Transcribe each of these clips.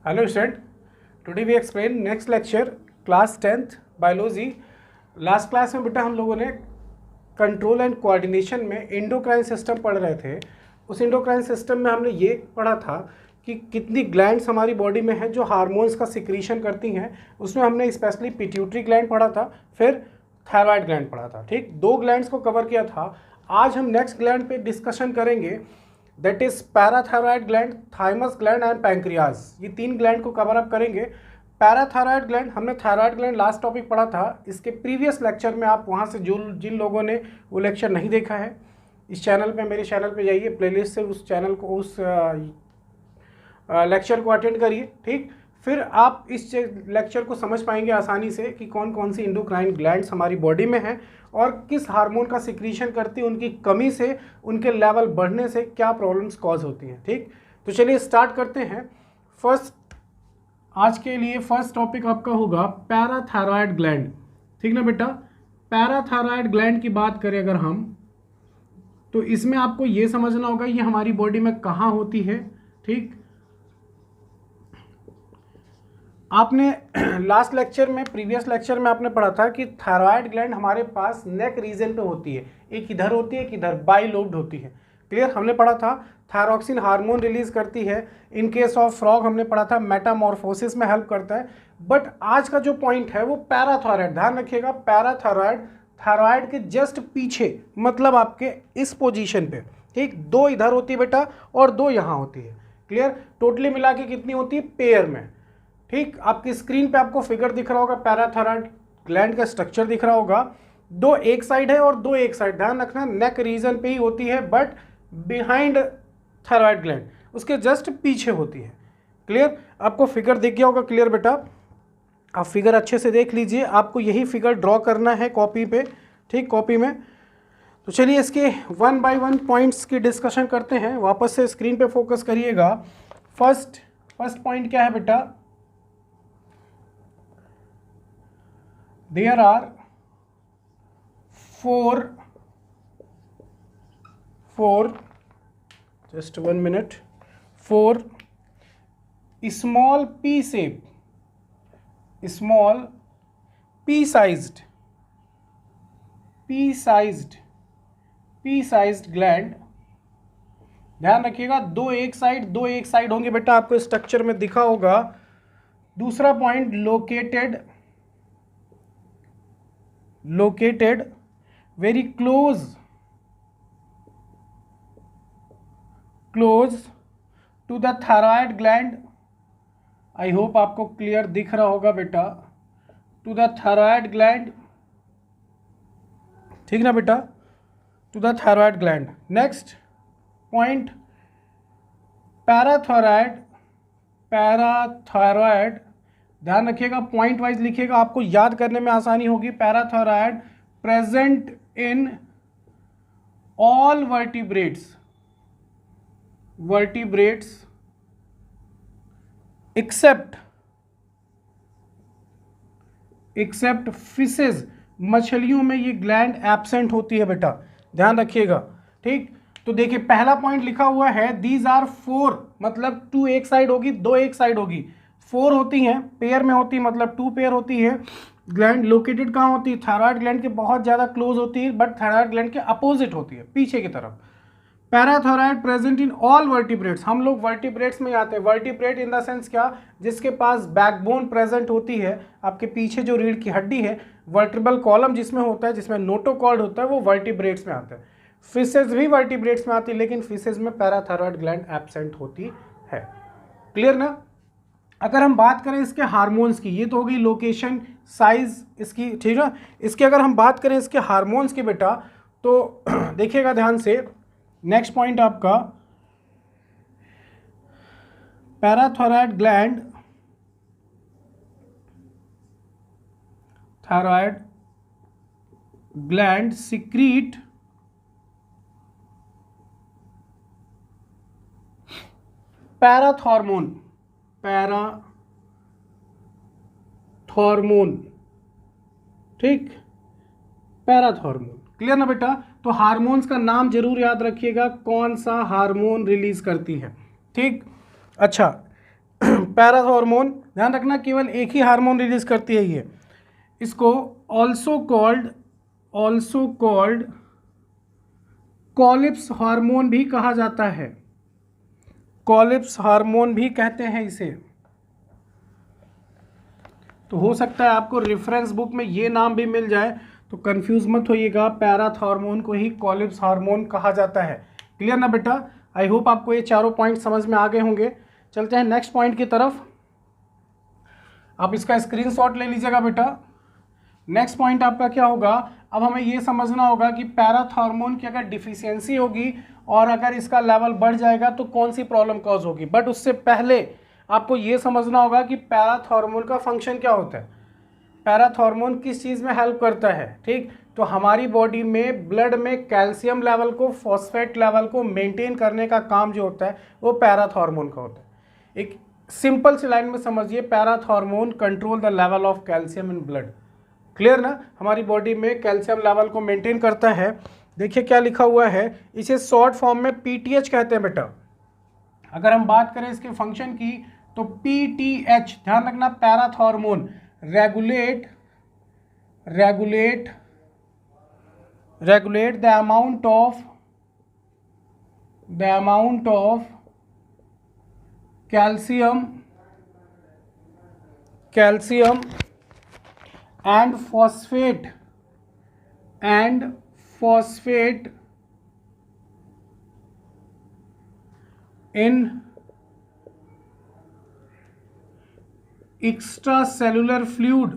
Hello student, today we explain next lecture class 10th biology। Last class में बेटा हम लोगों ने कंट्रोल एंड कोऑर्डिनेशन में एंडोक्राइन सिस्टम पढ़ रहे थे। उस एंडोक्राइन सिस्टम में हमने ये पढ़ा था कि कितनी ग्लैंड्स हमारी बॉडी में हैं जो हार्मोन्स का सिक्रीशन करती हैं। उसमें हमने स्पेशली पिट्यूटरी ग्लैंड पढ़ा था, फिर थायराइड ग्लैंड पढ़ा था। ठीक, 2 ग्लैंड्स को कवर किया था। आज हम नेक्स्ट ग्लैंड पे डिस्कशन करेंगे, that is parathyroid gland, thymus gland and pancreas. ये 3 ग्लैंड को कवर अप करेंगे। पैराथायराइड ग्लैंड, हमने थायराइड ग्लैंड लास्ट टॉपिक पढ़ा था। इसके प्रीवियस लेक्चर में आप वहाँ से जिन लोगों ने वो लेक्चर नहीं देखा है, इस चैनल पे, मेरे चैनल पे जाइए, प्लेलिस्ट से उस चैनल को, उस लेक्चर को अटेंड करिए। ठीक, फिर आप इस लेक्चर को समझ पाएंगे आसानी से कि कौन कौन सी एंडोक्राइन ग्लैंड्स हमारी बॉडी में हैं और किस हार्मोन का सिक्रीशन करती है, उनकी कमी से, उनके लेवल बढ़ने से क्या प्रॉब्लम्स कॉज होती हैं। ठीक, तो चलिए स्टार्ट करते हैं। आज के लिए फर्स्ट टॉपिक आपका होगा पैराथायराइड ग्लैंड। ठीक ना बेटा, पैराथायराइड ग्लैंड की बात करें अगर हम, तो इसमें आपको ये समझना होगा ये हमारी बॉडी में कहाँ होती है। ठीक, आपने लास्ट लेक्चर में, प्रीवियस लेक्चर में आपने पढ़ा था कि थायराइड ग्लैंड हमारे पास नेक रीजन पे होती है। एक इधर होती है, एक इधर, बाइलोब्ड होती है। क्लियर, हमने पढ़ा था थायरॉक्सिन हार्मोन रिलीज करती है। इन केस ऑफ फ्रॉग हमने पढ़ा था मेटामॉर्फोसिस में हेल्प करता है। बट आज का जो पॉइंट है वो पैराथायराइड, ध्यान रखिएगा, पैराथायराइड थायराइड के जस्ट पीछे, मतलब आपके इस पोजीशन पे। ठीक, 2 इधर होती है बेटा और 2 यहाँ होती है। क्लियर, टोटली मिला के कितनी होती है पेयर में। ठीक, आपकी स्क्रीन पे आपको फिगर दिख रहा होगा, पैराथायराइड ग्लैंड का स्ट्रक्चर दिख रहा होगा। 2 एक साइड है और 2 एक साइड, ध्यान रखना नेक रीजन पे ही होती है, बट बिहाइंड थायराइड ग्लैंड, उसके जस्ट पीछे होती है। क्लियर, आपको फिगर दिख गया होगा। क्लियर बेटा, आप फिगर अच्छे से देख लीजिए, आपको यही फिगर ड्रॉ करना है कॉपी पे। ठीक, कॉपी में। तो चलिए इसके 1 बाय 1 पॉइंट्स की डिस्कशन करते हैं। वापस से स्क्रीन पे फोकस करिएगा। फर्स्ट पॉइंट क्या है बेटा, there are four just 1 minute, 4 small pea-sized gland. ध्यान रखिएगा, 2 एक साइड, 2 एक साइड होंगे बेटा, आपको स्ट्रक्चर में दिखा होगा। दूसरा point, located very close to the thyroid gland। I hope आपको क्लियर दिख रहा होगा बेटा, टू द थायराइड ग्लैंड। ठीक ना बेटा, to the thyroid gland. Next point, parathyroid, ध्यान रखिएगा, पॉइंट वाइज लिखिएगा, आपको याद करने में आसानी होगी। Parathyroid present in all vertebrates except fishes. मछलियों में ये ग्लैंड एब्सेंट होती है बेटा, ध्यान रखिएगा। ठीक, तो देखिए पहला पॉइंट लिखा हुआ है, दीज आर 4, मतलब 2 एक साइड होगी, 2 एक साइड होगी। 4 होती हैं, पेयर में होती है, मतलब 2 पेयर होती है। ग्लैंड लोकेटेड कहाँ होती है, थायराइड ग्लैंड के बहुत ज़्यादा क्लोज होती है, बट थायराइड ग्लैंड के अपोजिट होती है, पीछे की तरफ। Parathyroid present in all vertebrates, हम लोग वर्टिब्रेट्स में आते हैं। वर्टिब्रेट इन द सेंस क्या, जिसके पास बैकबोन प्रेजेंट होती है, आपके पीछे जो रीढ़ की हड्डी है, वर्टिब्रल कॉलम जिसमें होता है, जिसमें नोटोकॉर्ड होता है, वो वर्टिब्रेट्स में आता है। फिशेज भी वर्टिब्रेट्स में आती है, लेकिन फिशेज में पैराथायराइड ग्लैंड एब्सेंट होती है। क्लियर ना। अगर हम बात करें इसके हार्मोन्स की, ये तो होगी लोकेशन, साइज इसकी, ठीक है। इसकी अगर हम बात करें इसके हार्मोन्स की बेटा, तो देखिएगा ध्यान से, नेक्स्ट पॉइंट आपका, parathyroid gland, thyroid gland secrete parathormone, ठीक, पैराथॉर्मोन। क्लियर ना बेटा, तो हार्मोन्स का नाम जरूर याद रखिएगा, कौन सा हार्मोन रिलीज करती है। ठीक, अच्छा पैरा हार्मोन, ध्यान रखना केवल एक ही हार्मोन रिलीज करती है ये। इसको ऑल्सो कॉल्ड कॉलिप्स हार्मोन भी कहा जाता है, कॉलिप्स हार्मोन भी कहते हैं इसे। तो हो सकता है आपको रेफरेंस बुक में ये नाम भी मिल जाए, तो कंफ्यूज मत होइएगा, पैराथ हार्मोन को ही कॉलिप्स हार्मोन कहा जाता है। क्लियर ना बेटा? आई होप आपको ये चारों पॉइंट समझ में आ गए होंगे। चलते हैं नेक्स्ट पॉइंट की तरफ, आप इसका स्क्रीनशॉट ले लीजिएगा बेटा। नेक्स्ट पॉइंट आपका क्या होगा, अब हमें ये समझना होगा कि पैराथ हार्मोन की अगर डिफिशियंसी होगी और अगर इसका लेवल बढ़ जाएगा तो कौन सी प्रॉब्लम कॉज होगी। बट उससे पहले आपको ये समझना होगा कि पैराथ हार्मोन का फंक्शन क्या होता है, पैराथ हार्मोन किस चीज़ में हेल्प करता है। ठीक, तो हमारी बॉडी में ब्लड में कैल्शियम लेवल को, फॉस्फेट लेवल को मेंटेन करने का काम जो होता है वो पैराथ हार्मोन का होता है। एक सिंपल सी लाइन में समझिए, पैराथ hormone control the level of calcium in blood. Clear ना? हमारी बॉडी में कैल्शियम लेवल को मेंटेन करता है। देखिए क्या लिखा हुआ है, इसे शॉर्ट फॉर्म में पीटीएच कहते हैं बेटा। अगर हम बात करें इसके फंक्शन की तो पीटीएच, ध्यान रखना, पैराथ hormone regulate the amount of calcium and phosphate in extracellular fluid,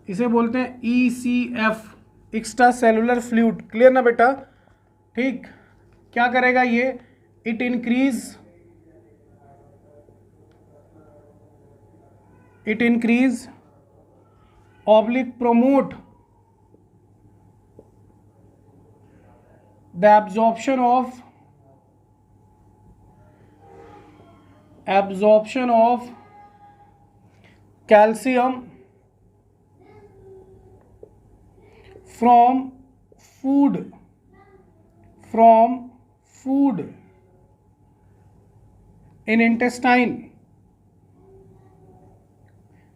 इसे बोलते हैं ECF, extra cellular fluid. Clear ना बेटा? ठीक, क्या करेगा ये, it increase oblique promote the absorption of calcium from food in intestine।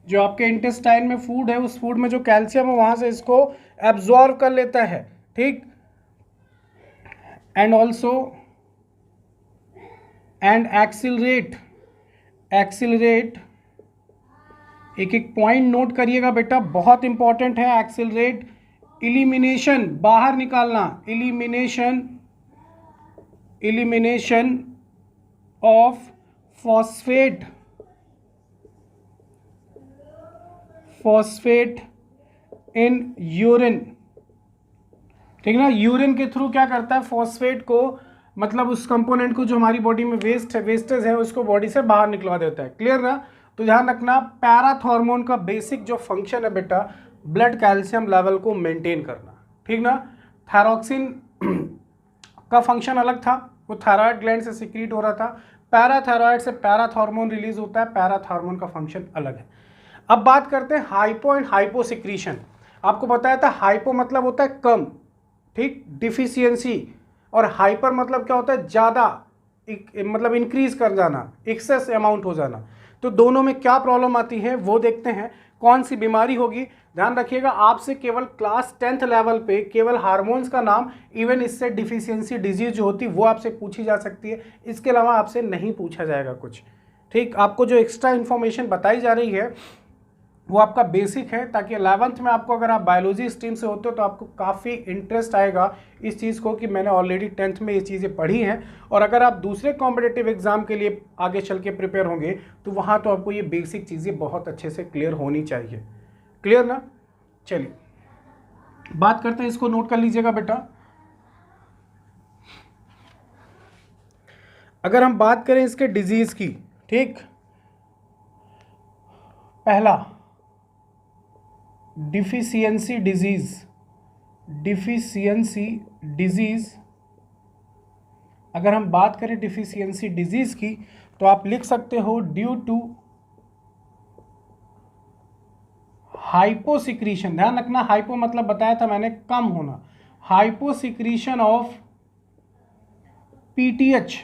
जो आपके इंटेस्टाइन में फूड है, उस फूड में जो कैल्शियम है वहां से इसको एब्जॉर्ब कर लेता है। ठीक, एंड ऑल्सो एक्सिलरेट, एक एक पॉइंट नोट करिएगा बेटा, बहुत इंपॉर्टेंट है। एक्सिलरेट इलिमिनेशन, बाहर निकालना, elimination of phosphate in urine. ठीक ना, यूरिन के थ्रू क्या करता है, फॉस्फेट को, मतलब उस कंपोनेंट को जो हमारी बॉडी में वेस्टेज है उसको बॉडी से बाहर निकलवा देता है। क्लियर ना? तो ध्यान रखना, पैराथ हार्मोन का बेसिक जो फंक्शन है बेटा, ब्लड कैल्शियम लेवल को मेंटेन करना। ठीक ना? थायरॉक्सिन का फंक्शन अलग था, वो थायराइड ग्लैंड से सिक्रीट हो रहा था। पैराथायरॉइड से पैराथ हार्मोन रिलीज होता है, पैराथ हार्मोन का फंक्शन अलग है। अब बात करते हैं हाइपो एंड हाइपो सिक्रीशन। आपको बताया था हाइपो मतलब होता है कम, ठीक, डिफिशियंसी, और हाइपर मतलब क्या होता है, ज़्यादा, मतलब इंक्रीज कर जाना, एक्सेस अमाउंट हो जाना। तो दोनों में क्या प्रॉब्लम आती है वो देखते हैं, कौन सी बीमारी होगी। ध्यान रखिएगा, आपसे केवल क्लास 10th लेवल पे केवल हार्मोन्स का नाम, इवन इससे डिफिशियंसी डिजीज जो होती है वो आपसे पूछी जा सकती है, इसके अलावा आपसे नहीं पूछा जाएगा कुछ। ठीक, आपको जो एक्स्ट्रा इन्फॉर्मेशन बताई जा रही है वो आपका बेसिक है, ताकि 11th में आपको, अगर आप बायोलॉजी स्ट्रीम से होते हो तो आपको काफ़ी इंटरेस्ट आएगा इस चीज़ को कि मैंने ऑलरेडी 10th में ये चीज़ें पढ़ी हैं, और अगर आप दूसरे कॉम्पिटिटिव एग्जाम के लिए आगे चल के प्रिपेयर होंगे तो वहाँ तो आपको ये बेसिक चीज़ें बहुत अच्छे से क्लियर होनी चाहिए। क्लियर ना? चलिए बात करते हैं, इसको नोट कर लीजिएगा बेटा। अगर हम बात करें इसके डिजीज़ की, ठीक, पहला डिफिशियंसी डिजीज। अगर हम बात करें डिफिशियंसी डिजीज की तो आप लिख सकते हो ड्यू टू हाइपोसिक्रीशन। ध्यान रखना, हाइपो मतलब बताया था मैंने कम होना, हाइपोसिक्रीशन ऑफ पीटीएच,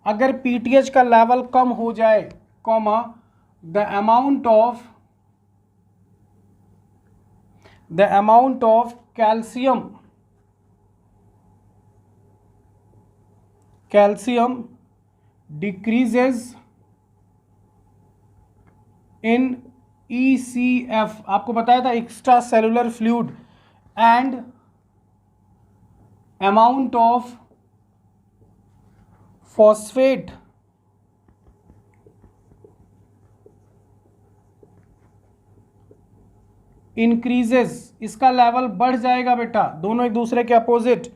अगर पीटीएच का लेवल कम हो जाए, comma the amount of calcium decreases in ECF, आपको बताया था extra cellular fluid, and amount of phosphate increases, इसका लेवल बढ़ जाएगा बेटा, दोनों एक दूसरे के अपोजिट,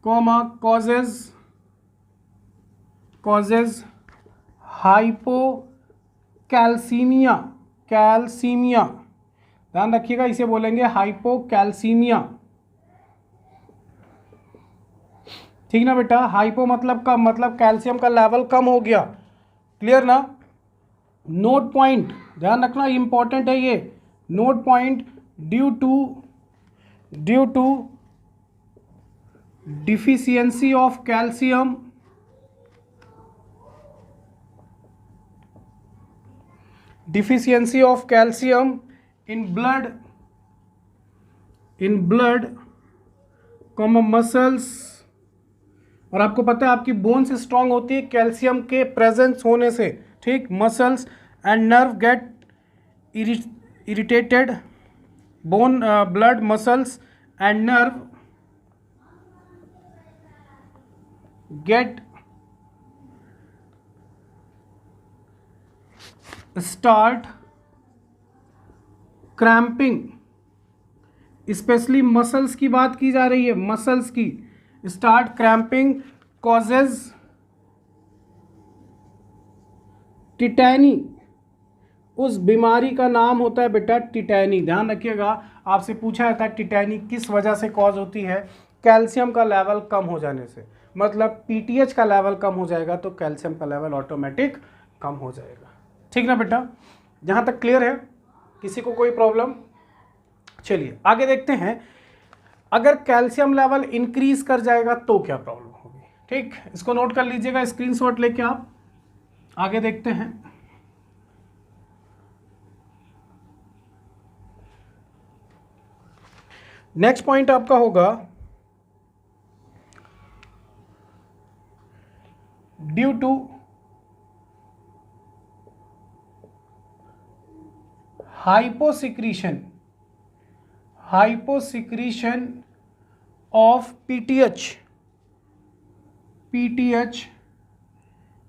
कॉमा कॉजेज हाइपोकैल्सीमिया, ध्यान रखिएगा, इसे बोलेंगे हाइपोकैल्सीमिया, ठीक ना बेटा। हाइपो मतलब कैल्शियम का लेवल कम हो गया, क्लियर ना। नोट पॉइंट ध्यान रखना, इंपॉर्टेंट है ये, note point, due to deficiency of calcium in blood muscles, और आपको पता है आपकी बोन्स स्ट्रांग होती है कैल्शियम के प्रेजेंस होने से, ठीक। Muscles and nerve get irritated, bone blood muscles and nerve get start cramping, specially muscles की बात की जा रही है, मसल्स की, स्टार्ट क्रैम्पिंग कॉजेज टिटैनी, उस बीमारी का नाम होता है बेटा टिटैनी, ध्यान रखिएगा। आपसे पूछा जाता है टिटैनी किस वजह से कॉज होती है, कैल्शियम का लेवल कम हो जाने से, मतलब पीटीएच का लेवल कम हो जाएगा तो कैल्शियम का लेवल ऑटोमेटिक कम हो जाएगा, ठीक ना बेटा। जहाँ तक क्लियर है, किसी को कोई प्रॉब्लम। चलिए आगे देखते हैं, अगर कैल्शियम लेवल इंक्रीज कर जाएगा तो क्या प्रॉब्लम होगी, ठीक। इसको नोट कर लीजिएगा स्क्रीनशॉट लेके, आप आगे देखते हैं। नेक्स्ट पॉइंट आपका होगा, due to hyposecretion of PTH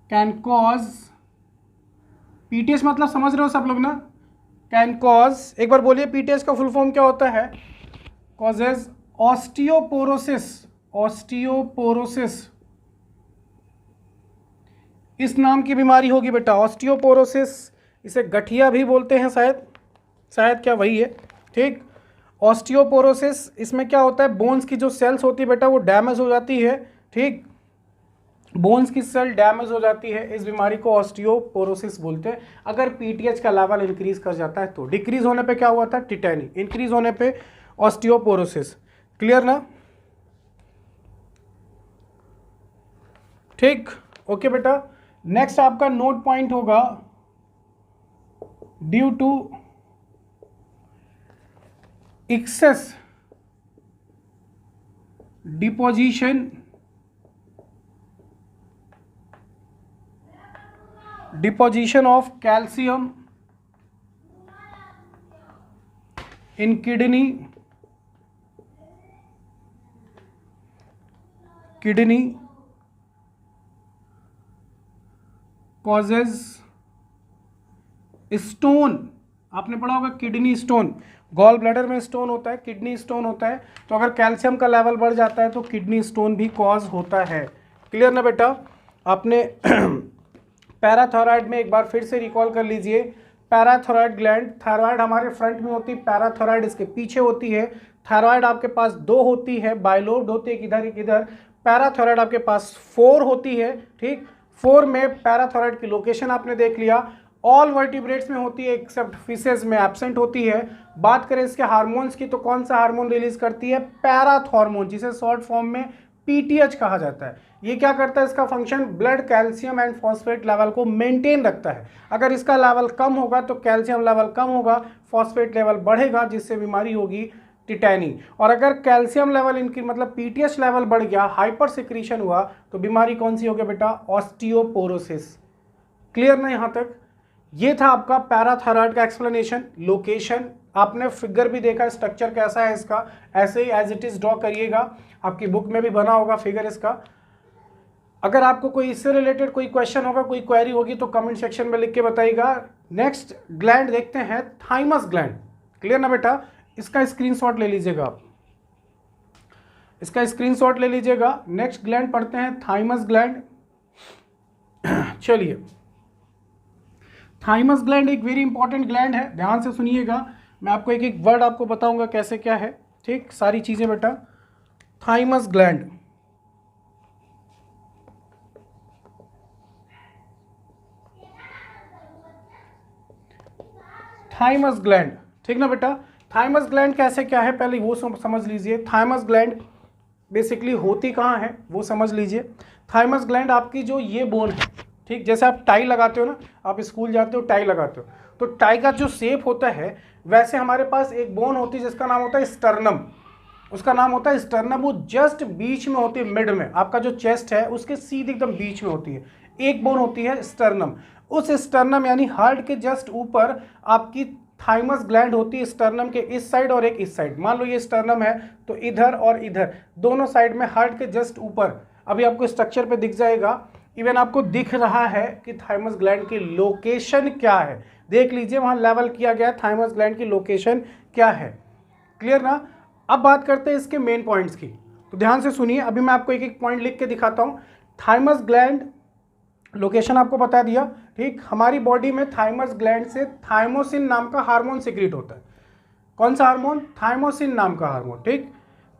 can cause, PTH मतलब समझ रहे हो सब लोग ना, कैन कॉज, एक बार बोलिए पीटीएच का फुल फॉर्म क्या होता है, कॉजेज ऑस्टियोपोरोसिस, इस नाम की बीमारी होगी बेटा, ऑस्टियोपोरोसिस, इसे गठिया भी बोलते हैं शायद क्या वही है, ठीक। ऑस्टियोपोरोसिस, इसमें क्या होता है, बोन्स की जो सेल्स होती है बेटा वो डैमेज हो जाती है, ठीक, बोन्स की सेल डैमेज हो जाती है, इस बीमारी को ऑस्टियोपोरोसिस बोलते हैं। अगर पीटीएच का लेवल इंक्रीज कर जाता है तो, डिक्रीज होने पे क्या हुआ था, टिटैनी, इंक्रीज होने पे ऑस्टियोपोरोसिस, क्लियर ना, ठीक, ओके बेटा। नेक्स्ट आपका नोट पॉइंट होगा, due to excess deposition of calcium in kidney causes stone, आपने पढ़ा होगा किडनी स्टोन, गॉल ब्लैडर में स्टोन होता है, किडनी स्टोन होता है, तो अगर कैल्शियम का लेवल बढ़ जाता है तो किडनी स्टोन भी कॉज होता है, क्लियर ना बेटा। आपने पैराथायराइड में एक बार फिर से रिकॉल कर लीजिए, पैराथायराइड ग्लैंड, थायराइड हमारे फ्रंट में होती है, पैराथायराइड इसके पीछे होती है, थायराइड आपके पास 2 होती है, बाइलोब्ड होती है, किधर किधर, पैराथायराइड आपके पास 4 होती है, ठीक। 4 में पैराथायराइड की लोकेशन आपने देख लिया, ऑल वर्टिब्रेट्स में होती है एक्सेप्ट फिशेज में एब्सेंट होती है। बात करें इसके हार्मोन्स की तो कौन सा हार्मोन रिलीज करती है, पैराथॉर्मोन, जिसे शॉर्ट फॉर्म में पीटीएच कहा जाता है। ये क्या करता है, इसका function blood calcium and phosphate level को मेंटेन रखता है। अगर इसका लेवल कम होगा तो कैल्शियम लेवल कम होगा, फॉस्फेट लेवल बढ़ेगा, जिससे बीमारी होगी टिटैनी। और अगर कैल्शियम लेवल इनकी मतलब पीटीएच लेवल बढ़ गया, हाइपर सिक्रीशन हुआ, तो बीमारी कौन सी होगी बेटा, ऑस्टियोपोरोसिस। क्लियर ना यहाँ तक? ये था आपका पैराथायराइड का एक्सप्लेनेशन। लोकेशन आपने फिगर भी देखा, स्ट्रक्चर कैसा है इसका, ऐसे ही एज इट इज ड्रॉ करिएगा, आपकी बुक में भी बना होगा फिगर इसका। अगर आपको कोई इससे रिलेटेड कोई क्वेश्चन होगा, कोई क्वेरी होगी तो कमेंट सेक्शन में लिख के बताइएगा। नेक्स्ट ग्लैंड देखते हैं, थाइमस ग्लैंड। क्लियर ना बेटा? इसका स्क्रीनशॉट ले लीजिएगा आप, इसका स्क्रीनशॉट ले लीजिएगा। नेक्स्ट ग्लैंड पढ़ते हैं, थाइमस ग्लैंड। चलिए, थाइमस ग्लैंड एक वेरी इंपॉर्टेंट ग्लैंड है, ध्यान से सुनिएगा। मैं आपको एक एक वर्ड आपको बताऊंगा कैसे क्या है, ठीक, सारी चीजें बेटा। थाइमस ग्लैंड, थाइमस ग्लैंड, ठीक ना बेटा? थाइमस ग्लैंड कैसे क्या है पहले वो समझ लीजिए। थाइमस ग्लैंड बेसिकली होती कहाँ है वो समझ लीजिए। थाइमस ग्लैंड आपकी जो ये बोन है, ठीक, जैसे आप टाई लगाते हो ना, आप स्कूल जाते हो टाई लगाते हो, तो टाई का जो शेप होता है वैसे हमारे पास एक बोन होती है जिसका नाम होता है स्टर्नम। उसका नाम होता है स्टर्नम। वो जस्ट बीच में होती है, मिड में, आपका जो चेस्ट है उसके सीधे एकदम बीच में होती है एक बोन होती है स्टर्नम। उस स्टर्नम यानी हार्ट के जस्ट ऊपर आपकी थाइमस ग्लैंड होती है, स्टर्नम के इस साइड और एक इस साइड। मान लो ये स्टर्नम है तो इधर और इधर दोनों साइड में हार्ट के जस्ट ऊपर, अभी आपको स्ट्रक्चर पे दिख जाएगा, इवन आपको दिख रहा है कि थाइमस ग्लैंड की लोकेशन क्या है। देख लीजिए वहां लेवल किया गया है थाइमस ग्लैंड की लोकेशन क्या है। क्लियर ना? अब बात करते हैं इसके मेन पॉइंट्स की, तो ध्यान से सुनिए। अभी मैं आपको एक एक पॉइंट लिख के दिखाता हूं। थाइमस ग्लैंड लोकेशन आपको बता दिया, ठीक। हमारी बॉडी में थाइमस ग्लैंड से थाइमोसिन नाम का हार्मोन सिक्रीट होता है। कौन सा हार्मोन? थाइमोसिन नाम का हार्मोन, ठीक।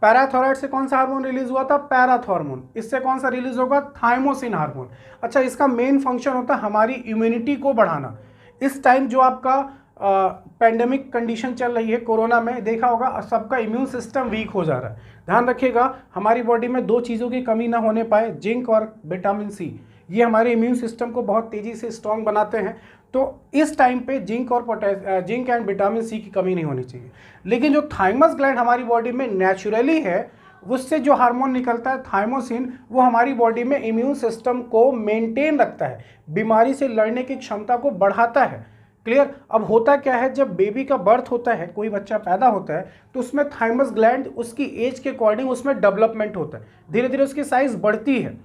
पैराथायराइड से कौन सा हार्मोन रिलीज हुआ था? पैराथॉर्मोन। इससे कौन सा रिलीज होगा? Thymosin hormone. अच्छा, इसका मेन फंक्शन होता है हमारी इम्यूनिटी को बढ़ाना। इस टाइम जो आपका पैंडेमिक कंडीशन चल रही है, कोरोना में देखा होगा सबका इम्यून सिस्टम वीक हो जा रहा है। ध्यान रखिएगा हमारी बॉडी में दो चीज़ों की कमी ना होने पाए, जिंक और विटामिन सी। ये हमारे इम्यून सिस्टम को बहुत तेज़ी से स्ट्रॉन्ग बनाते हैं। तो इस टाइम पे जिंक एंड विटामिन सी की कमी नहीं होनी चाहिए। लेकिन जो थाइमस ग्लैंड हमारी बॉडी में नेचुरली है, उससे जो हार्मोन निकलता है थाइमोसिन, वो हमारी बॉडी में इम्यून सिस्टम को मेंटेन रखता है, बीमारी से लड़ने की क्षमता को बढ़ाता है। क्लियर? अब होता क्या है, जब बेबी का बर्थ होता है, कोई बच्चा पैदा होता है, तो उसमें थाइमस ग्लैंड उसकी एज के अकॉर्डिंग उसमें डेवलपमेंट होता है, धीरे धीरे उसकी साइज बढ़ती है।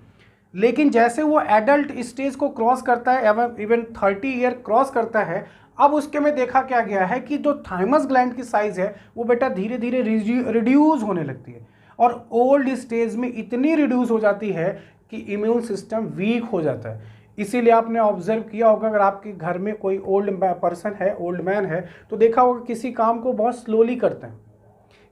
लेकिन जैसे वो एडल्ट स्टेज को क्रॉस करता है, इवन 30 ईयर क्रॉस करता है, अब उसके में देखा क्या गया है कि जो थाइमस ग्लैंड की साइज है वो बेटा धीरे धीरे रिड्यूस होने लगती है, और ओल्ड स्टेज में इतनी रिड्यूस हो जाती है कि इम्यून सिस्टम वीक हो जाता है। इसीलिए आपने ऑब्जर्व किया होगा, अगर आपके घर में कोई ओल्ड पर्सन है, ओल्ड मैन है, तो देखा होगा किसी काम को बहुत स्लोली करते हैं,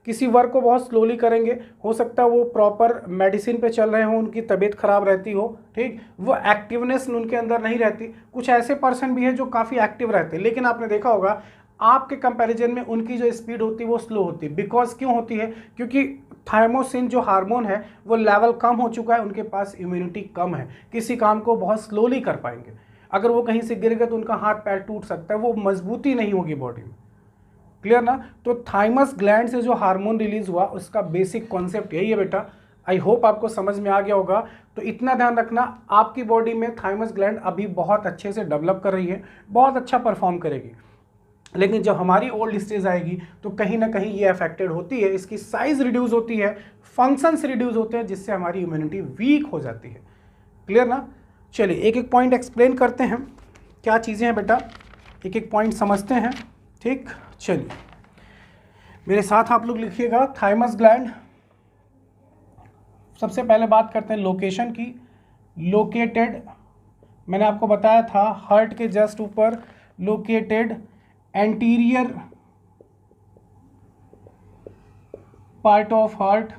किसी वर्क को बहुत स्लोली करेंगे। हो सकता है वो प्रॉपर मेडिसिन पे चल रहे हों, उनकी तबीयत खराब रहती हो, ठीक, वो एक्टिवनेस उनके अंदर नहीं रहती। कुछ ऐसे पर्सन भी हैं जो काफ़ी एक्टिव रहते हैं, लेकिन आपने देखा होगा आपके कंपैरिजन में उनकी जो स्पीड होती है वो स्लो होती है। बिकॉज क्यों होती है? क्योंकि थाइमोसिन जो हार्मोन है वो लेवल कम हो चुका है, उनके पास इम्यूनिटी कम है, किसी काम को बहुत स्लोली कर पाएंगे। अगर वो कहीं से गिर गए तो उनका हाथ पैर टूट सकता है, वो मजबूती नहीं होगी बॉडी में। क्लियर ना? तो थाइमस ग्लैंड से जो हार्मोन रिलीज हुआ उसका बेसिक कॉन्सेप्ट यही है बेटा। आई होप आपको समझ में आ गया होगा। तो इतना ध्यान रखना, आपकी बॉडी में थाइमस ग्लैंड अभी बहुत अच्छे से डेवलप कर रही है, बहुत अच्छा परफॉर्म करेगी। लेकिन जब हमारी ओल्ड स्टेज आएगी तो कहीं ना कहीं ये अफेक्टेड होती है, इसकी साइज रिड्यूस होती है, फंक्शंस रिड्यूस होते हैं, जिससे हमारी इम्यूनिटी वीक हो जाती है। क्लियर ना? चलिए एक एक पॉइंट एक्सप्लेन करते हैं, क्या चीज़ें हैं बेटा, एक एक पॉइंट समझते हैं, ठीक। चलिए मेरे साथ आप लोग लिखिएगा, थाइमस ग्लैंड। सबसे पहले बात करते हैं लोकेशन की। लोकेटेड, मैंने आपको बताया था हार्ट के जस्ट ऊपर located, anterior part of heart,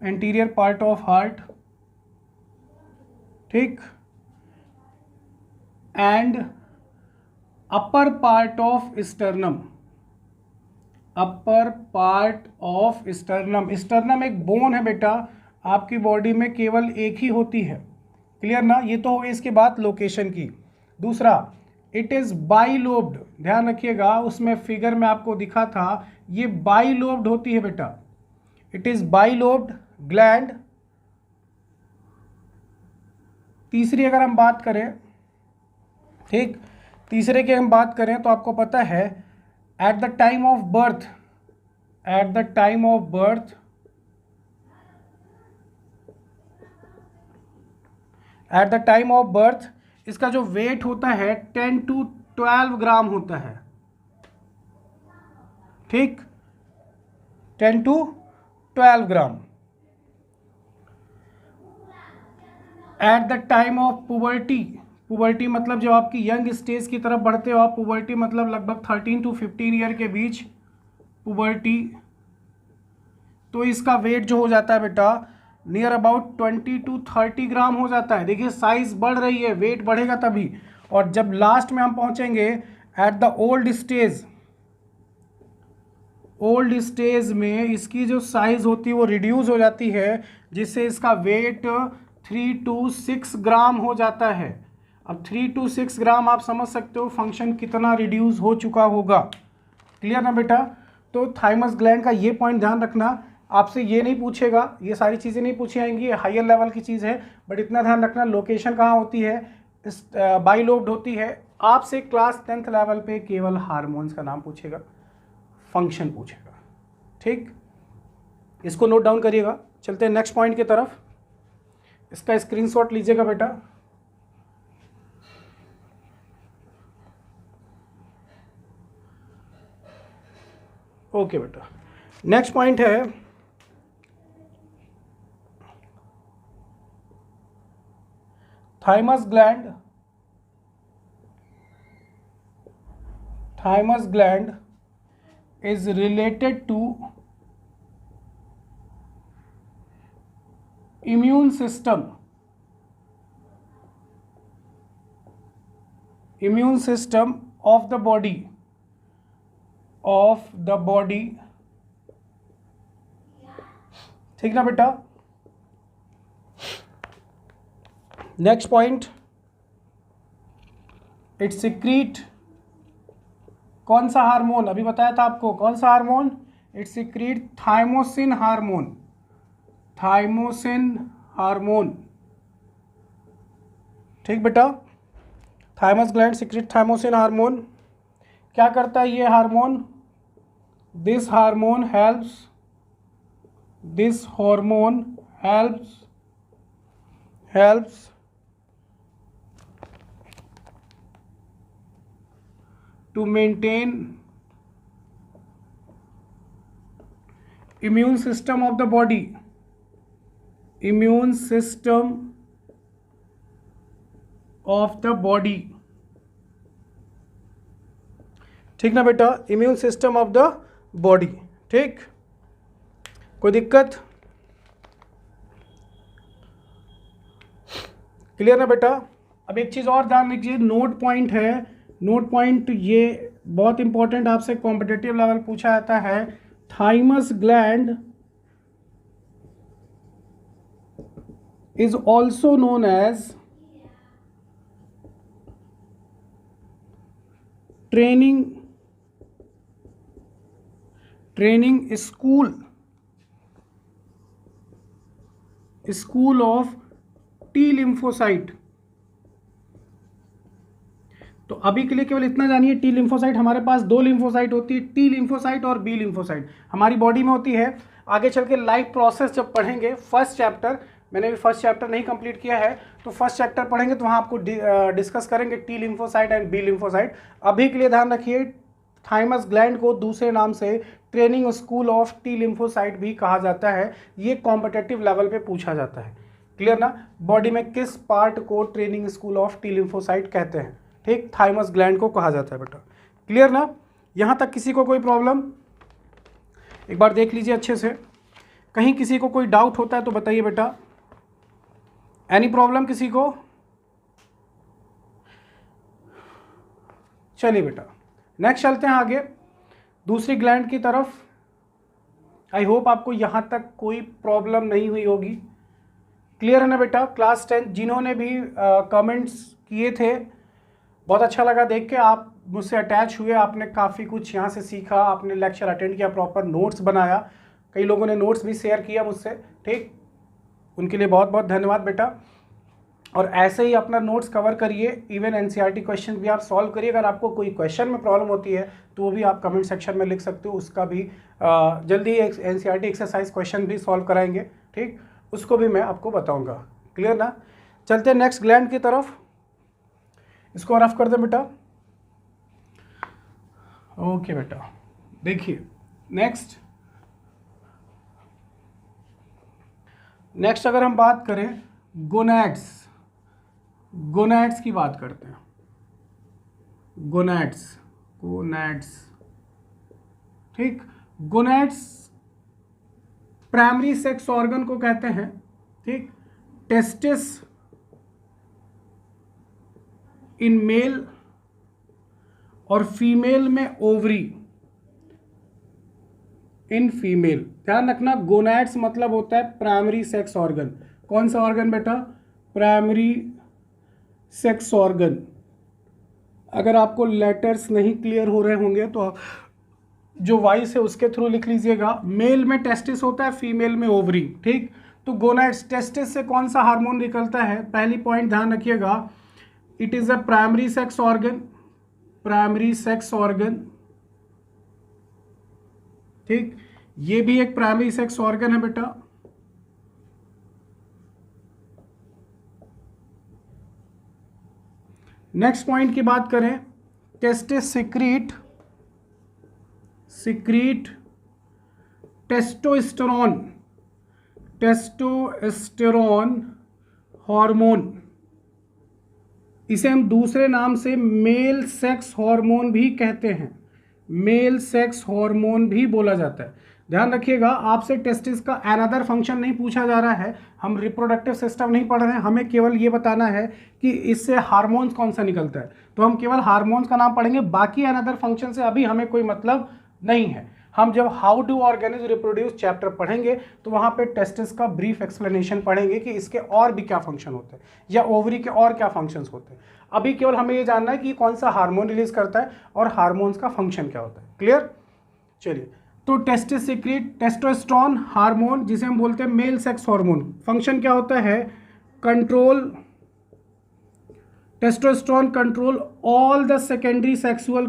anterior part of heart, ठीक, and upper part of sternum, upper part of sternum. Sternum एक बोन है बेटा, आपकी बॉडी में केवल एक ही होती है। क्लियर ना, ये तो हो इसके बाद लोकेशन की। दूसरा, इट इज़ बाइलोब्ड, ध्यान रखिएगा, उसमें फिगर में आपको दिखा था, ये बाइलोब्ड होती है बेटा। It is bilobed gland. तीसरी अगर हम बात करें, ठीक, तीसरे की हम बात करें तो आपको पता है at the time of birth, at the time of birth, at the time of birth इसका जो वेट होता है 10 to 12 ग्राम होता है। ठीक, 10 to 12 gram. At the time of puberty, puberty मतलब जब आपकी यंग स्टेज की तरफ बढ़ते हो आप, पुबर्टी मतलब लगभग 13 to 15 ईयर के बीच पुबर्टी, तो इसका वेट जो हो जाता है बेटा नियर अबाउट 20 to 30 ग्राम हो जाता है। देखिए साइज बढ़ रही है, वेट बढ़ेगा तभी। और जब लास्ट में हम पहुंचेंगे at the old stage, old stage में इसकी जो साइज होती है वो रिड्यूस हो जाती है, जिससे इसका वेट 3 to 6 ग्राम हो जाता है। अब 3 to 6 ग्राम आप समझ सकते हो फंक्शन कितना रिड्यूस हो चुका होगा। क्लियर ना बेटा। तो थाइमस ग्लैंड का ये पॉइंट ध्यान रखना, आपसे ये नहीं पूछेगा, ये सारी चीज़ें नहीं पूछी जाएंगी, ये हायर लेवल की चीज़ है, बट इतना ध्यान रखना लोकेशन कहाँ होती है, बाइलोब्ड होती है। आपसे क्लास 10th लेवल पे केवल हार्मोन्स का नाम पूछेगा, फंक्शन पूछेगा। ठीक, इसको नोट डाउन करिएगा। चलते हैं नेक्स्ट पॉइंट की तरफ, इसका स्क्रीनशॉट लीजिएगा बेटा। ओके बेटा, नेक्स्ट पॉइंट है thymus gland. Thymus gland is related to immune system, immune system of the body, of the body। ठीक ना बेटा। नेक्स्ट पॉइंट, इट सिक्रीट कौन सा हार्मोन, अभी बताया था आपको कौन सा hormone, it secrete thymosin hormone, thymosin hormone. ठीक बेटा, thymus gland secrete thymosin hormone. क्या करता है ये hormone, this hormone helps, this hormone helps to maintain immune system of the body, immune system of the body। ठीक ना बेटा, immune system of the body. ठीक, कोई दिक्कत, क्लियर ना बेटा। अब एक चीज़ और ध्यान रखिए, नोट पॉइंट है, नोट पॉइंट ये बहुत इंपॉर्टेंट, आपसे कॉम्पिटिटिव लेवल पूछा जाता है। Thymus gland is also known as training school of T lymphocyte. तो अभी के लिए केवल इतना जानिए, टी लिम्फोसाइट हमारे पास दो लिम्फोसाइट होती है, टी लिम्फोसाइट और बी लिम्फोसाइट हमारी बॉडी में होती है। आगे चल के लाइफ प्रोसेस जब पढ़ेंगे, फर्स्ट चैप्टर, मैंने भी फर्स्ट चैप्टर नहीं कंप्लीट किया है, तो फर्स्ट चैप्टर पढ़ेंगे तो वहाँ आपको डिस्कस करेंगे T lymphocyte and B lymphocyte. अभी के लिए ध्यान रखिए, थाइमस ग्लैंड को दूसरे नाम से training school of T lymphocyte भी कहा जाता है। ये कॉम्पिटिटिव लेवल पे पूछा जाता है। क्लियर ना, बॉडी में किस पार्ट को training school of T lymphocyte कहते हैं। ठीक, थाइमस ग्लैंड को कहा जाता है बेटा। क्लियर ना, यहाँ तक किसी को कोई प्रॉब्लम, एक बार देख लीजिए अच्छे से, कहीं किसी को कोई डाउट होता है तो बताइए बेटा। एनी प्रॉब्लम किसी को? चलिए बेटा नेक्स्ट चलते हैं आगे। दूसरी ग्लैंड की तरफ आई होप आपको यहाँ तक कोई प्रॉब्लम नहीं हुई होगी। क्लियर है ना बेटा? क्लास 10 जिन्होंने भी कमेंट्स किए थे, बहुत अच्छा लगा देख के, आप मुझसे अटैच हुए, आपने काफ़ी कुछ यहाँ से सीखा, आपने लेक्चर अटेंड किया, प्रॉपर नोट्स बनाया, कई लोगों ने नोट्स भी शेयर किया मुझसे, ठीक, उनके लिए बहुत बहुत धन्यवाद बेटा। और ऐसे ही अपना नोट्स कवर करिए, इवन एनसीईआरटी क्वेश्चन भी आप सॉल्व करिए। अगर आपको कोई क्वेश्चन में प्रॉब्लम होती है तो वो भी आप कमेंट सेक्शन में लिख सकते हो, उसका भी जल्दी ही एनसीईआरटी एक्सरसाइज क्वेश्चन भी सॉल्व कराएंगे, ठीक, उसको भी मैं आपको बताऊंगा। क्लियर ना? चलते हैं नेक्स्ट ग्लैंड की तरफ, इसको रफ कर दे बेटा। ओके बेटा, देखिए नेक्स्ट अगर हम बात करें गोनैड्स की बात करते हैं। गोनैड्स, ठीक, गोनैड्स प्राइमरी सेक्स ऑर्गन को कहते हैं, ठीक। टेस्टिस इन मेल और फीमेल में ओवरी इन फीमेल। ध्यान रखना, गोनैड्स मतलब होता है प्राइमरी सेक्स ऑर्गन। कौन सा ऑर्गन बेटा? Primary sex organ. अगर आपको लेटर्स नहीं क्लियर हो रहे होंगे तो आप जो वॉइस है उसके थ्रू लिख लीजिएगा। मेल में टेस्टिस होता है, फीमेल में ओवरी, ठीक। तो गोनैड्स, टेस्टिस से कौन सा हार्मोन निकलता है? पहली पॉइंट ध्यान रखिएगा, it is a primary sex organ, ठीक, ये भी एक प्राइमरी सेक्स ऑर्गन है बेटा। नेक्स्ट पॉइंट की बात करें, टेस्टिस सिक्रीट टेस्टोस्टेरोन हार्मोन। इसे हम दूसरे नाम से मेल सेक्स हार्मोन भी कहते हैं, मेल सेक्स हार्मोन भी बोला जाता है। ध्यान रखिएगा, आपसे टेस्टिस का अनदर फंक्शन नहीं पूछा जा रहा है, हम रिप्रोडक्टिव सिस्टम नहीं पढ़ रहे हैं, हमें केवल ये बताना है कि इससे हार्मोन्स कौन सा निकलता है, तो हम केवल हार्मोन्स का नाम पढ़ेंगे, बाकी अनदर फंक्शन से अभी हमें कोई मतलब नहीं है। हम जब how do organisms reproduce chapter पढ़ेंगे तो वहाँ पे टेस्टिस का ब्रीफ एक्सप्लेनेशन पढ़ेंगे कि इसके और भी क्या फंक्शन होते हैं या ओवरी के और क्या फंक्शंस होते हैं। अभी केवल हमें ये जानना है कि कौन सा हार्मोन रिलीज करता है और हार्मोन्स का फंक्शन क्या होता है। क्लियर? चलिए, तो टेस्टिस सिक्रीट टेस्टोस्टेरोन हार्मोन, जिसे हम बोलते हैं मेल सेक्स हार्मोन, फंक्शन क्या होता है? Control, testosterone control all the secondary sexual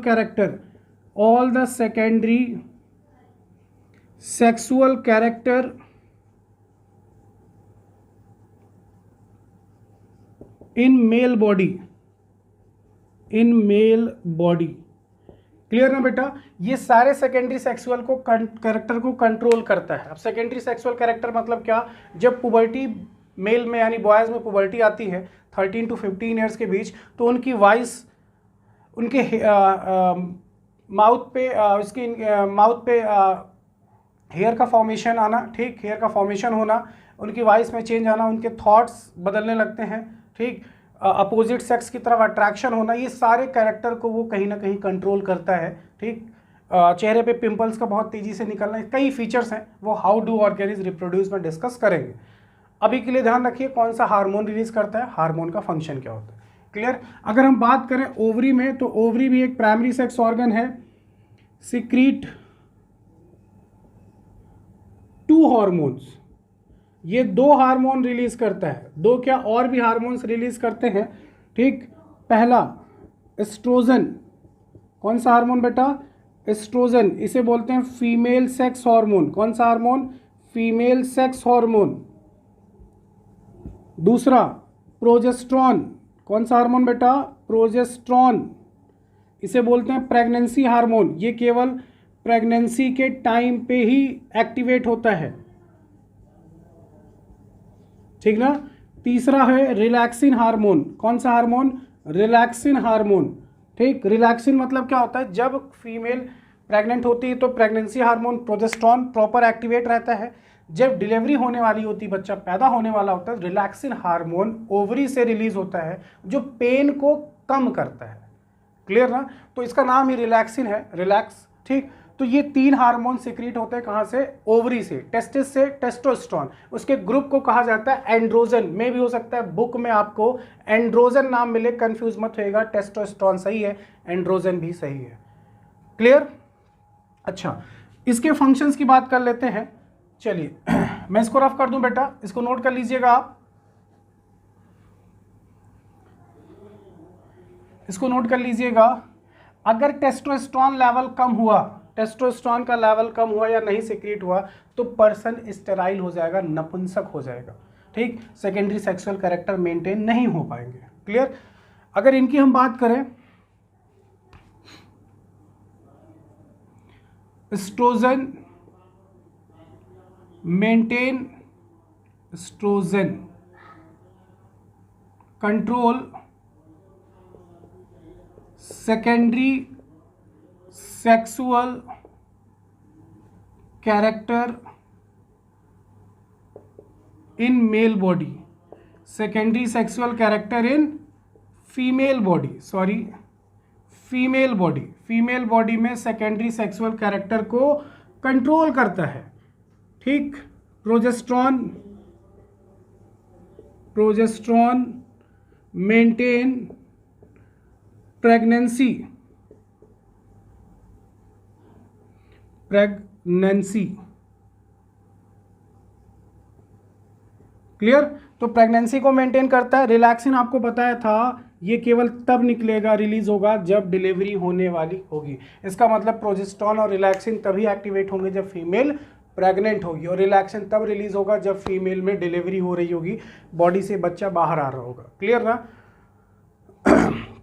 character, in male body. Clear ना बेटा? ये सारे सेकेंडरी सेक्सुअल को कैरेक्टर को कंट्रोल करता है। अब सेकेंडरी सेक्सुअल कैरेक्टर मतलब क्या? जब पुबर्टी मेल में यानी बॉयज़ में पुबर्टी आती है 13 to 15 ईयर्स के बीच, तो उनकी वॉइस, उनके माउथ पे हेयर का फॉर्मेशन आना, ठीक, हेयर का फॉर्मेशन होना, उनकी वॉइस में चेंज आना, उनके थॉट्स बदलने लगते हैं, ठीक, अपोजिट सेक्स की तरफ अट्रैक्शन होना, ये सारे कैरेक्टर को वो कहीं ना कहीं कंट्रोल करता है, ठीक। चेहरे पे पिंपल्स का बहुत तेज़ी से निकलना, कई फीचर्स हैं, वो हाउ डू ऑर्गेनिज रिप्रोड्यूस में डिस्कस करेंगे। अभी के लिए ध्यान रखिए कौन सा हार्मोन रिलीज करता है, हार्मोन का फंक्शन क्या होता है। क्लियर? अगर हम बात करें ओवरी में, तो ओवरी भी एक प्राइमरी सेक्स ऑर्गन है, सिक्रीट 2 हार्मोन्स, ये 2 हार्मोन रिलीज करता है, 2 क्या और भी हार्मोन्स रिलीज करते हैं, ठीक। पहला एस्ट्रोजन, कौन सा हार्मोन बेटा? एस्ट्रोजन, इसे बोलते हैं फीमेल सेक्स हार्मोन। कौन सा हार्मोन? Female sex hormone. दूसरा प्रोजेस्टेरॉन, कौन सा हार्मोन बेटा? प्रोजेस्टेरॉन, इसे बोलते हैं प्रेगनेंसी हार्मोन, ये केवल प्रेगनेंसी के टाइम पे ही एक्टिवेट होता है, ठीक ना। तीसरा है रिलैक्सिन हार्मोन, कौन सा हार्मोन? रिलैक्सिन हार्मोन, ठीक। रिलैक्सिन मतलब क्या होता है? जब फीमेल प्रेग्नेंट होती है तो pregnancy hormone progesterone proper activate रहता है, जब डिलीवरी होने वाली होती है, बच्चा पैदा होने वाला होता है, रिलैक्सिन हार्मोन ओवरी से रिलीज होता है जो पेन को कम करता है। क्लियर ना? तो इसका नाम ही रिलैक्सिन है, रिलैक्स, ठीक। तो तो ये 3 हार्मोन सिक्रीट होते हैं कहाँ से, ओवरी से, टेस्टिस से टेस्टोस्टेरोन, उसके ग्रुप को कहा जाता है एंड्रोजन, में भी हो सकता है बुक में आपको एंड्रोजन नाम मिले, कंफ्यूज मत होएगा, टेस्टोस्टेरोन सही है, एंड्रोजन भी सही है। क्लियर? अच्छा, इसके फंक्शंस की बात कर लेते हैं। चलिए मैं इसको रफ कर दूं बेटा, इसको नोट कर लीजिएगा आप, इसको नोट कर लीजिएगा। अगर टेस्टोस्टेरोन लेवल कम हुआ, टेस्टोस्टेरोन का लेवल कम हुआ या नहीं सिक्रीट हुआ तो पर्सन स्टेराइल हो जाएगा, नपुंसक हो जाएगा, ठीक, सेकेंडरी सेक्सुअल कैरेक्टर मेंटेन नहीं हो पाएंगे। क्लियर? अगर इनकी हम बात करें, estrogen maintain estrogen control secondary sexual character in male body, secondary sexual character in female body, sorry female body, female body में सेकेंडरी सेक्सुअल कैरेक्टर को कंट्रोल करता है, ठीक। Progesterone maintain pregnancy clear? तो प्रेगनेंसी को मेंटेन करता है। Relaxin आपको बताया था ये केवल तब निकलेगा, रिलीज होगा जब डिलीवरी होने वाली होगी। इसका मतलब प्रोजेस्टेरॉन और रिलैक्सिन तभी एक्टिवेट होंगे जब फीमेल प्रेग्नेंट होगी, और रिलैक्सिन तब रिलीज होगा जब फीमेल में डिलीवरी हो रही होगी, बॉडी से बच्चा बाहर आ रहा होगा। क्लियर ना?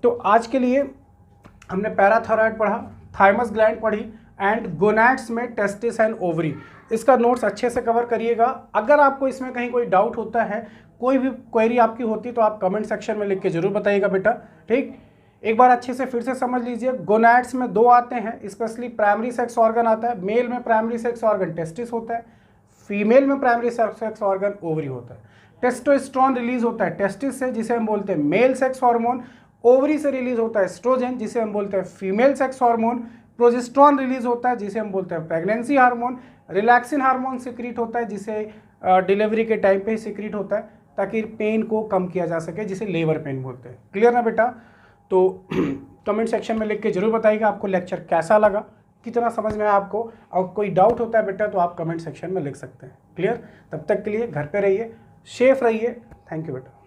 तो आज के लिए हमने पैराथायराइड पढ़ा, थाइमस ग्लैंड पढ़ी एंड गोनैड्स में टेस्टिस एंड ओवरी। इसका नोट्स अच्छे से कवर करिएगा। अगर आपको इसमें कहीं कोई डाउट होता है, कोई भी क्वेरी आपकी होती तो आप कमेंट सेक्शन में लिख के जरूर बताइएगा बेटा, ठीक। एक बार अच्छे से फिर से समझ लीजिए, गोनैड्स में 2 आते हैं, स्पेशली प्राइमरी सेक्स ऑर्गन आता है। मेल में प्राइमरी सेक्स ऑर्गन टेस्टिस होता है, फीमेल में प्राइमरी सेक्स ऑर्गन ओवरी होता है। टेस्टोस्टेरोन रिलीज होता है टेस्टिस से, जिसे हम बोलते हैं मेल सेक्स हार्मोन। ओवरी से रिलीज होता है एस्ट्रोजन, जिसे हम बोलते हैं female sex hormone. Progesterone release होता है, जिसे हम बोलते हैं pregnancy hormone. Relaxin hormone secrete होता है, जिसे डिलीवरी के टाइम पे ही सिक्रीट होता है, ताकि पेन को कम किया जा सके, जिसे लेबर पेन बोलते हैं। क्लियर ना बेटा? तो कमेंट सेक्शन में लिख के जरूर बताइएगा आपको लेक्चर कैसा लगा, कितना समझ में आया आपको, और कोई डाउट होता है बेटा तो आप कमेंट सेक्शन में लिख सकते हैं। क्लियर? तब तक के लिए घर पे रहिए, सेफ रहिए। थैंक यू बेटा।